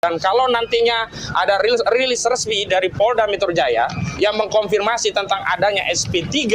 Dan kalau nantinya ada rilis resmi dari Polda Metro Jaya yang mengkonfirmasi tentang adanya SP3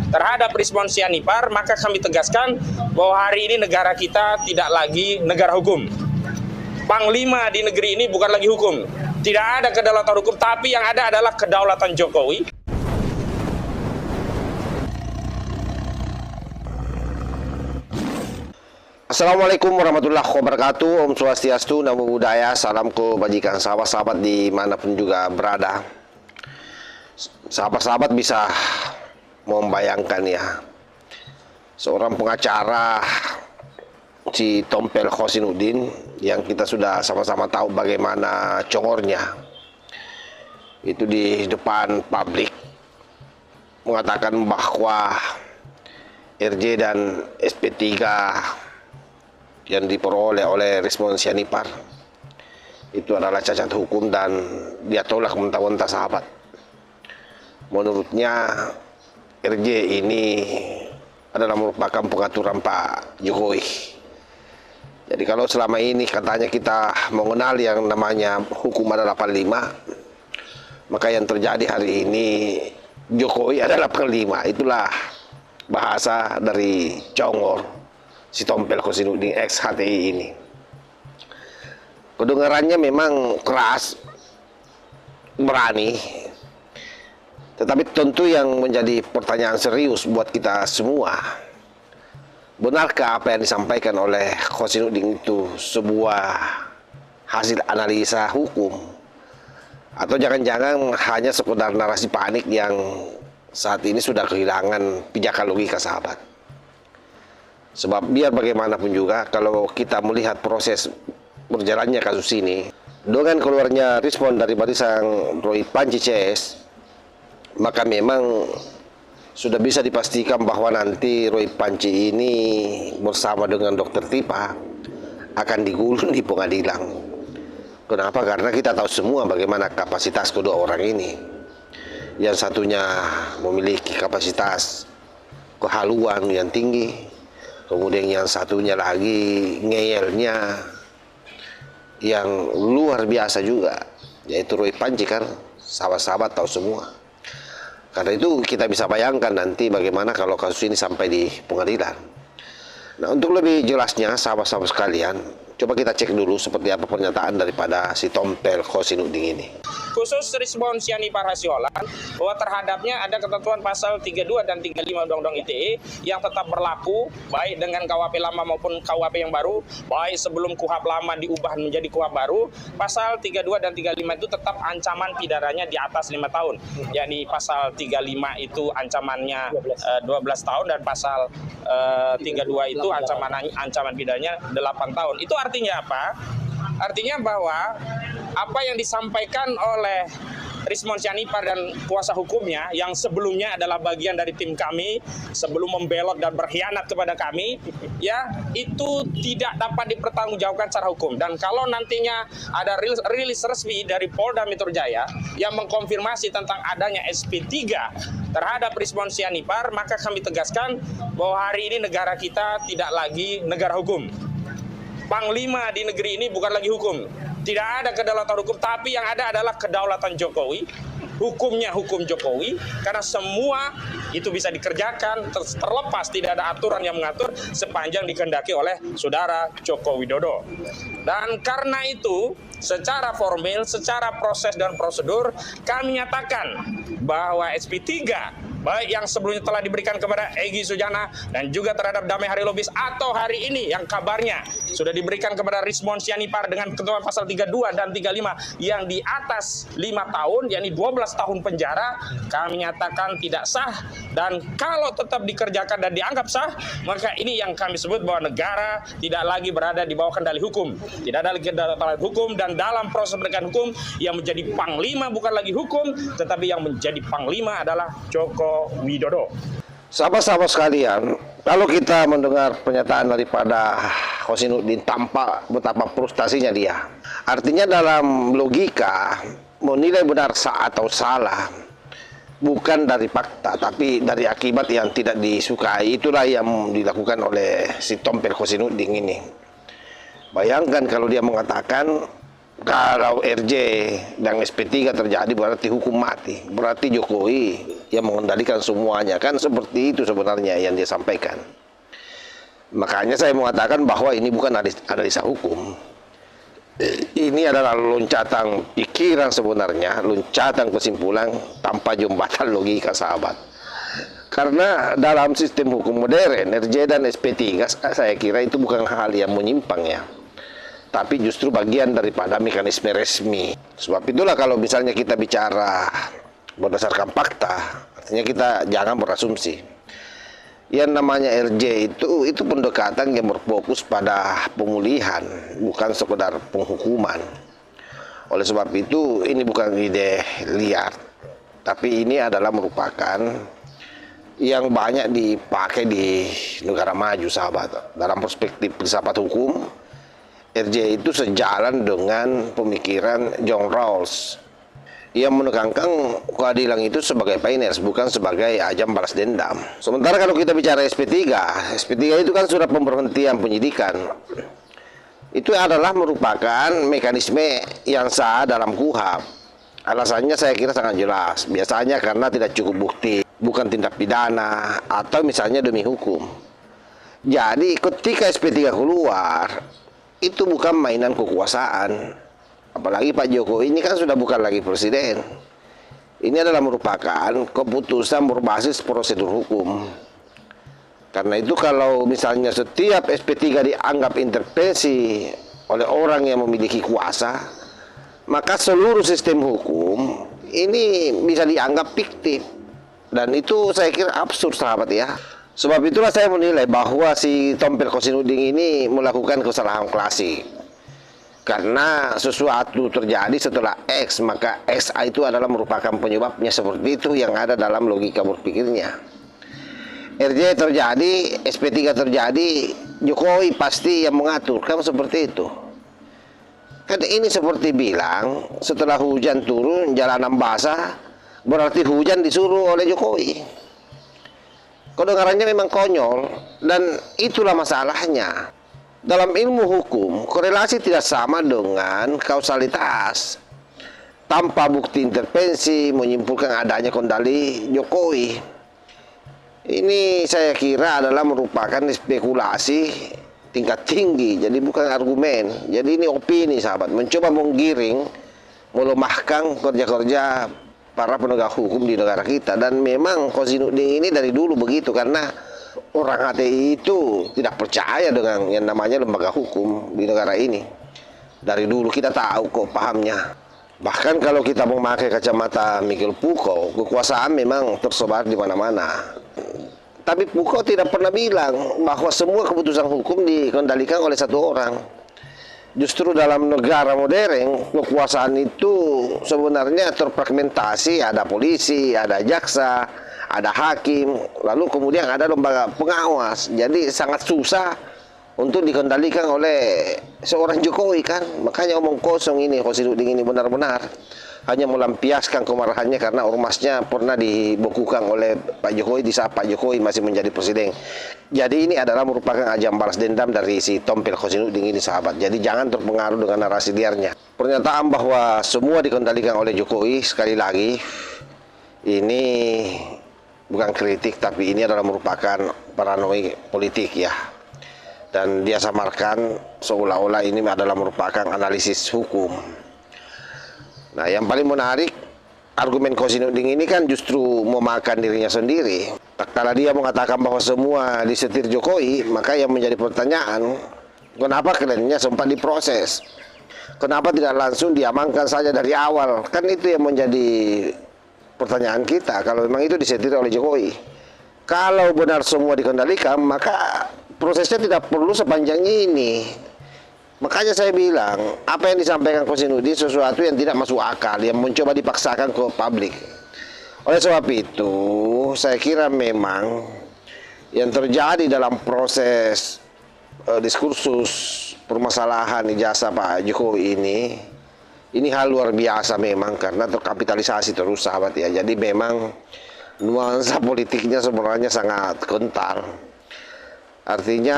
terhadap Rizwan Syah-Nipar, maka kami tegaskan bahwa hari ini negara kita tidak lagi negara hukum. Panglima di negeri ini bukan lagi hukum. Tidak ada kedaulatan hukum, tapi yang ada adalah kedaulatan Jokowi. Assalamualaikum warahmatullahi wabarakatuh. Om Swastiastu, Namo Buddhaya, salam kebajikan sahabat-sahabat dimanapun juga berada. Sahabat-sahabat bisa membayangkan ya, seorang pengacara si Tompel Khosinuddin yang kita sudah sama-sama tahu bagaimana congornya itu di depan publik mengatakan bahwa RJ dan SP3 yang diperoleh oleh Rizwan Syah-Nipar itu adalah cacat hukum dan dia tolak mentah-mentah sahabat. Menurutnya RJ ini adalah merupakan pengaturan Pak Jokowi. Jadi kalau selama ini katanya kita mengenal yang namanya hukum adalah panglima, maka yang terjadi hari ini Jokowi adalah panglima. Itulah bahasa dari congor si Tompel Khosinuddin ex HTI ini. Kedengarannya memang keras, berani, tetapi tentu yang menjadi pertanyaan serius buat kita semua, benarkah apa yang disampaikan oleh Khosinuddin itu sebuah hasil analisa hukum, atau jangan-jangan hanya sekedar narasi panik yang saat ini sudah kehilangan pijakan logika sahabat. Sebab biar bagaimanapun juga, kalau kita melihat proses berjalannya kasus ini, dengan keluarnya respon dari barisan Roy Panci CS, maka memang sudah bisa dipastikan bahwa nanti Roy Panci ini bersama dengan Dr. Tipa akan digulung di pengadilan. Kenapa? Karena kita tahu semua bagaimana kapasitas kedua orang ini. Yang satunya memiliki kapasitas kehaluan yang tinggi, kemudian yang satunya lagi ngeyelnya yang luar biasa juga, yaitu Roy Panci kan, sahabat-sahabat tahu semua. Karena itu kita bisa bayangkan nanti bagaimana kalau kasus ini sampai di pengadilan. Nah, untuk lebih jelasnya sahabat-sahabat sekalian, coba kita cek dulu seperti apa pernyataan daripada si Tompel Khosinuddin ini. Khusus Rizwan Syah-Nipar Hasiholan, bahwa terhadapnya ada ketentuan pasal 32 dan 35 Undang-Undang ITE yang tetap berlaku baik dengan KUHP lama maupun KUHP yang baru, baik sebelum KUHP lama diubah menjadi KUHP baru. Pasal 32 dan 35 itu tetap ancaman pidananya di atas 5 tahun. Yakni pasal 35 itu ancamannya 12 tahun dan pasal 32 itu ancaman pidananya 8 tahun. Itu artinya apa? Artinya bahwa apa yang disampaikan oleh Rizwan Syah-Nipar dan kuasa hukumnya yang sebelumnya adalah bagian dari tim kami sebelum membelot dan berkhianat kepada kami, ya itu tidak dapat dipertanggungjawabkan secara hukum. Dan kalau nantinya ada rilis resmi dari Polda Metro Jaya yang mengkonfirmasi tentang adanya SP3 terhadap Rizwan Syah-Nipar, maka kami tegaskan bahwa hari ini negara kita tidak lagi negara hukum. Panglima di negeri ini bukan lagi hukum. Tidak ada kedaulatan hukum, tapi yang ada adalah kedaulatan Jokowi. Hukumnya hukum Jokowi, karena semua itu bisa dikerjakan terlepas tidak ada aturan yang mengatur sepanjang dikehendaki oleh saudara Joko Widodo. Dan karena itu, secara formil, secara proses dan prosedur, kami nyatakan bahwa SP3 baik yang sebelumnya telah diberikan kepada Egy Sujana dan juga terhadap Damai Hari Lubis, atau hari ini yang kabarnya sudah diberikan kepada Rizwan Syah-Nipar dengan ketentuan pasal 32 dan 35 yang di atas 5 tahun, yakni 12 tahun penjara, kami nyatakan tidak sah. Dan kalau tetap dikerjakan dan dianggap sah, maka ini yang kami sebut bahwa negara tidak lagi berada di bawah kendali hukum. Tidak ada lagi kendali hukum, dan dalam proses penegakan hukum yang menjadi panglima bukan lagi hukum, tetapi yang menjadi panglima adalah Joko Widodo. Sahabat-sahabat sekalian, kalau kita mendengar pernyataan daripada Khosinuddin, tampak betapa frustasinya dia. Artinya dalam logika menilai benar sah atau salah bukan dari fakta, tapi dari akibat yang tidak disukai. Itulah yang dilakukan oleh si Tompel Khosinuddin ini. Bayangkan kalau dia mengatakan Kalau RJ dan SP3 terjadi berarti hukum mati. Berarti Jokowi yang mengendalikan semuanya. Kan seperti itu sebenarnya yang dia sampaikan. Makanya saya mengatakan bahwa ini bukan analisa hukum. Ini adalah loncatan pikiran sebenarnya, loncatan kesimpulan tanpa jembatan logika, sahabat. Karena dalam sistem hukum modern, RJ dan SP3 saya kira itu bukan hal yang menyimpang ya, tapi justru bagian daripada mekanisme resmi. Sebab itulah kalau misalnya kita bicara berdasarkan fakta, artinya kita jangan berasumsi. Yang namanya RJ itu pendekatan yang berfokus pada pemulihan, bukan sekedar penghukuman. Oleh sebab itu ini bukan ide liar, tapi ini adalah merupakan yang banyak dipakai di negara maju, sahabat. Dalam perspektif filsafat hukum, RJ itu sejalan dengan pemikiran John Rawls yang menekankan keadilan itu sebagai fairness, bukan sebagai ajang balas dendam. Sementara kalau kita bicara SP3 itu kan surat pemberhentian penyidikan. Itu adalah merupakan mekanisme yang sah dalam KUHP. Alasannya saya kira sangat jelas. Biasanya karena tidak cukup bukti, bukan tindak pidana, atau misalnya demi hukum. Jadi ketika SP3 keluar, itu bukan mainan kekuasaan. Apalagi Pak Jokowi ini kan sudah bukan lagi presiden. Ini adalah merupakan keputusan berbasis prosedur hukum. Karena itu kalau misalnya setiap SP3 dianggap intervensi oleh orang yang memiliki kuasa, maka seluruh sistem hukum ini bisa dianggap fiktif. Dan itu saya kira absurd, sahabat ya. Sebab itulah saya menilai bahwa si Tompel Kosinuding ini melakukan kesalahan klasik. Karena sesuatu terjadi setelah X, maka X itu adalah merupakan penyebabnya. Seperti itu yang ada dalam logika berpikirnya. RJ terjadi, SP3 terjadi, Jokowi pasti yang mengatur. Kan seperti itu. Kan ini seperti bilang, setelah hujan turun, jalanan basah, berarti hujan disuruh oleh Jokowi. Kedengarannya memang konyol, dan itulah masalahnya. Dalam ilmu hukum, korelasi tidak sama dengan kausalitas. Tanpa bukti intervensi menyimpulkan adanya kendali Jokowi. Ini saya kira adalah merupakan spekulasi tingkat tinggi, jadi bukan argumen. Jadi ini opini, sahabat, mencoba menggiring, melemahkan kerja-kerja para penegak hukum di negara kita. Dan memang Kosinuding ini dari dulu begitu, karena orang HTI itu tidak percaya dengan yang namanya lembaga hukum di negara ini. Dari dulu kita tahu kok pahamnya. Bahkan kalau kita memakai kacamata Michael Foucault, kekuasaan memang tersebar di mana-mana. Tapi Foucault tidak pernah bilang bahwa semua keputusan hukum dikendalikan oleh satu orang. Justru dalam negara modern, kekuasaan itu sebenarnya terfragmentasi, ada polisi, ada jaksa, ada hakim, lalu kemudian ada lembaga pengawas. Jadi sangat susah untuk dikendalikan oleh seorang Jokowi kan. Makanya omong kosong ini, Kosinuding ini benar-benar hanya melampiaskan kemarahannya karena ormasnya pernah dibekukan oleh Pak Jokowi di saat Pak Jokowi masih menjadi presiden. Jadi ini adalah merupakan ajang balas dendam dari si Tompel Kosinuding ini, sahabat. Jadi jangan terpengaruh dengan narasi liarnya. Pernyataan bahwa semua dikendalikan oleh Jokowi, sekali lagi, ini bukan kritik, tapi ini adalah merupakan paranoid politik ya. Dan dia samarkan seolah-olah ini adalah merupakan analisis hukum. Nah, yang paling menarik, argumen Kosinuding ini kan justru memakan dirinya sendiri. Tak kala dia mengatakan bahwa semua disetir Jokowi, maka yang menjadi pertanyaan, kenapa kliennya sempat diproses? Kenapa tidak langsung diamankan saja dari awal? Kan itu yang menjadi pertanyaan kita, kalau memang itu disetir oleh Jokowi. Kalau benar semua dikendalikan, maka prosesnya tidak perlu sepanjang ini. Makanya saya bilang, apa yang disampaikan Kosinuding sesuatu yang tidak masuk akal, yang mencoba dipaksakan ke publik. Oleh sebab itu, saya kira memang yang terjadi dalam proses diskursus permasalahan ijazah Pak Jokowi ini hal luar biasa memang, karena terkapitalisasi terus, sahabat ya. Jadi memang nuansa politiknya sebenarnya sangat kental. Artinya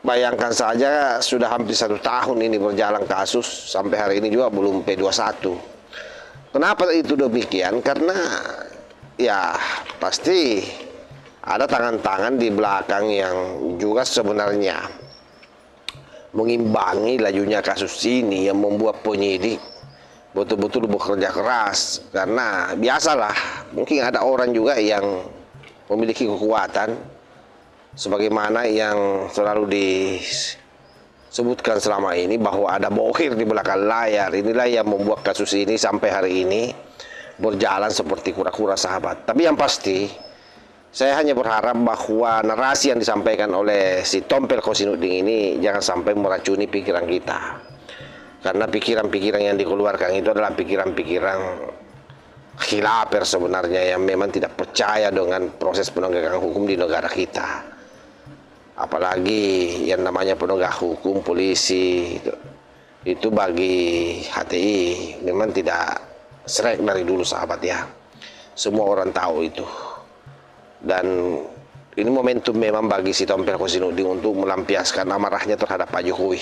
bayangkan saja sudah hampir 1 tahun ini berjalan kasus, sampai hari ini juga belum P21. Kenapa itu demikian? Karena ya pasti ada tangan-tangan di belakang yang juga sebenarnya mengimbangi lajunya kasus ini, yang membuat penyidik betul-betul bekerja keras. Karena biasalah, mungkin ada orang juga yang memiliki kekuatan sebagaimana yang selalu disebutkan selama ini, bahwa ada bohir di belakang layar. Inilah yang membuat kasus ini sampai hari ini berjalan seperti kura-kura, sahabat. Tapi yang pasti, saya hanya berharap bahwa narasi yang disampaikan oleh si Tompel Kosinuding ini jangan sampai meracuni pikiran kita. Karena pikiran-pikiran yang dikeluarkan itu adalah pikiran-pikiran khilafer sebenarnya, yang memang tidak percaya dengan proses penegakan hukum di negara kita. Apalagi yang namanya penegak hukum, polisi, itu bagi HTI memang tidak srek dari dulu, sahabat ya. Semua orang tahu itu. Dan ini momentum memang bagi si Tompel Kosinuding untuk melampiaskan amarahnya terhadap Pak Jokowi.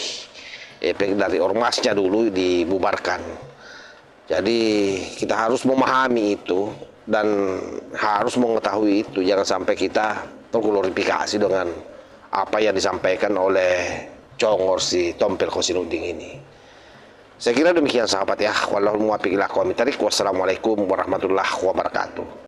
Efek dari ormasnya dulu dibubarkan. Jadi kita harus memahami itu dan harus mengetahui itu. Jangan sampai kita terglorifikasi dengan apa yang disampaikan oleh congor si Tompel Kosinuding ini. Saya kira demikian, sahabat ya. Wallahul muwaffiq ila aqwamit thoriq. Wassalamualaikum warahmatullahi wabarakatuh.